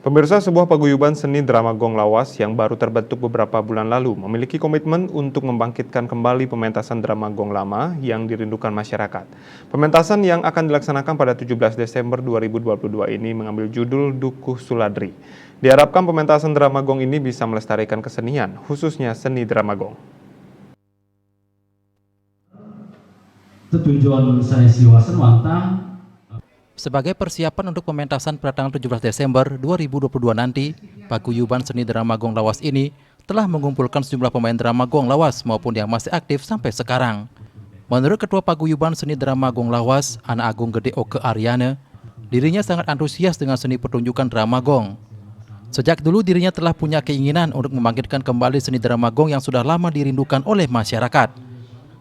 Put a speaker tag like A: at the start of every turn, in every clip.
A: Pemirsa, sebuah paguyuban seni drama Gong Lawas yang baru terbentuk beberapa bulan lalu memiliki komitmen untuk membangkitkan kembali pementasan drama Gong lama yang dirindukan masyarakat. Pementasan yang akan dilaksanakan pada 17 Desember 2022 ini mengambil judul Dukuh Suladri. Diharapkan pementasan drama Gong ini bisa melestarikan kesenian, khususnya seni drama Gong.
B: Tujuan saya siwasan wantang.
C: Sebagai persiapan untuk pementasan pada tanggal 17 Desember 2022 nanti, paguyuban seni drama Gong Lawas ini telah mengumpulkan sejumlah pemain drama Gong Lawas maupun yang masih aktif sampai sekarang. Menurut Ketua Paguyuban Seni Drama Gong Lawas, Anak Agung Gede Oke Aryana, dirinya sangat antusias dengan seni pertunjukan drama Gong. Sejak dulu dirinya telah punya keinginan untuk membangkitkan kembali seni drama Gong yang sudah lama dirindukan oleh masyarakat.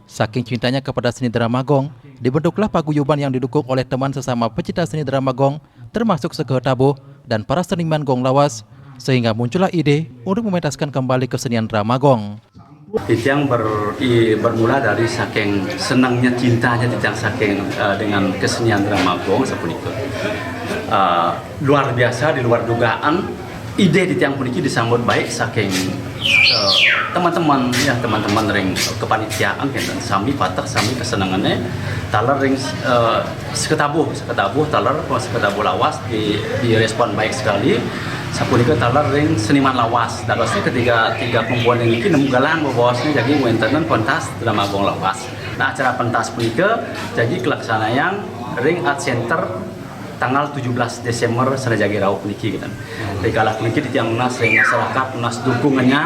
C: Saking cintanya kepada seni drama Gong, dibentuklah paguyuban yang didukung oleh teman sesama pecinta seni drama Gong, termasuk Seke Tabuh dan para seniman Gong Lawas, sehingga muncullah ide untuk mementaskan kembali kesenian drama Gong.
D: Itu yang bermula dari saking senangnya cintanya Titiang saking dengan kesenian drama Gong seperti itu. Luar biasa, di luar dugaan, ide Titiang puniki disambut baik saking teman-teman ya, teman-teman ring kepanitiaan kan sami patah sami kesenangannya talar ring seketabuh talar lawas di respon baik sekali sapunika talar ring seniman lawas dalosnya tiga komponen ini nemu galang bawasnya jadi wentanan pentas drama Gong Lawas. Nah acara pentas punika jadi kelaksanaan ring art center tanggal 17 Desember Serajagi Rauh puniki gitu. Jadi kalau puniki di tiang unas masyarakat unas dukungannya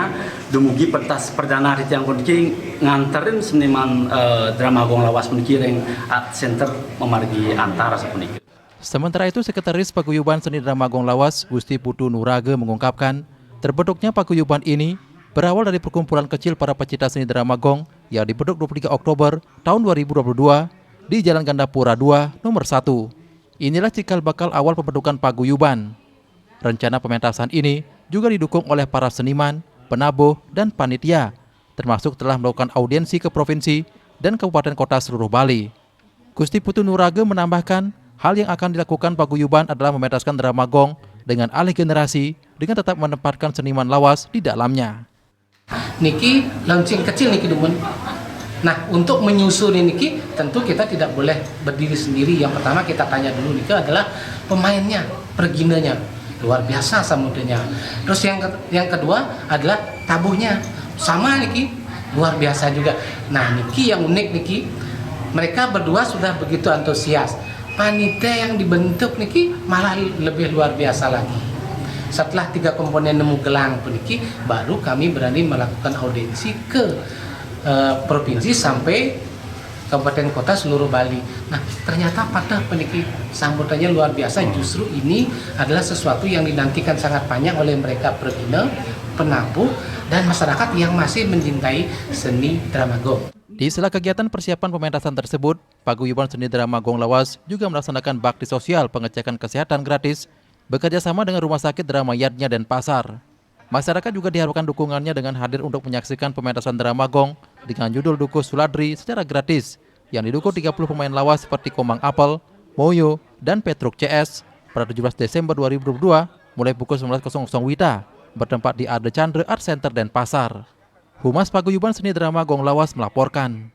D: dumugi pentas perdana di tiang puniki nganterin seniman drama Gong Lawas puniki ring art center memargi antara sepuniki.
C: Sementara itu, Sekretaris Paguyuban Seni Drama Gong Lawas, Gusti Putu Nurage mengungkapkan, terbentuknya paguyuban ini berawal dari perkumpulan kecil para pecinta seni drama Gong yang dibentuk 23 Oktober tahun 2022 di Jalan Gandapura 2 nomor 1. Inilah cikal bakal awal pembentukan paguyuban. Rencana pementasan ini juga didukung oleh para seniman, penabuh, dan panitia, termasuk telah melakukan audiensi ke provinsi dan kabupaten kota seluruh Bali. Gusti Putu Nurage menambahkan, hal yang akan dilakukan paguyuban adalah mementaskan drama Gong dengan alih generasi dengan tetap menempatkan seniman lawas di dalamnya.
E: Niki launching kecil niki dumun. Nah, untuk menyusuri niki tentu kita tidak boleh berdiri sendiri. Yang pertama kita tanya dulu niki adalah pemainnya, perginanya. Luar biasa samudenya. Terus yang kedua adalah tabuhnya. Sama niki, luar biasa juga. Nah, niki yang unik niki, mereka berdua sudah begitu antusias. Panitia yang dibentuk niki malah lebih luar biasa lagi. Setelah 3 komponen nemu gelang puniki, baru kami berani melakukan audiensi ke provinsi sampai kabupaten kota seluruh Bali. Nah, ternyata pada peniki sambutannya luar biasa. Justru ini adalah sesuatu yang dinantikan sangat banyak oleh mereka perbina, penabuh, dan masyarakat yang masih mencintai seni drama Gong.
C: Di sela kegiatan persiapan pementasan tersebut, Paguyuban Seni Drama Gong Lawas juga melaksanakan bakti sosial pengecekan kesehatan gratis bekerja sama dengan Rumah Sakit Drama Yadnya dan Pasar. Masyarakat juga diharapkan dukungannya dengan hadir untuk menyaksikan pementasan drama Gong dengan judul Dukuh Suladri secara gratis yang didukung 30 pemain lawas seperti Komang Apel, Moyo, dan Petruk CS pada 17 Desember 2022 mulai pukul 19.00 WITA bertempat di Arde Chandra Art Center dan Pasar. Humas Paguyuban Seni Drama Gong Lawas melaporkan.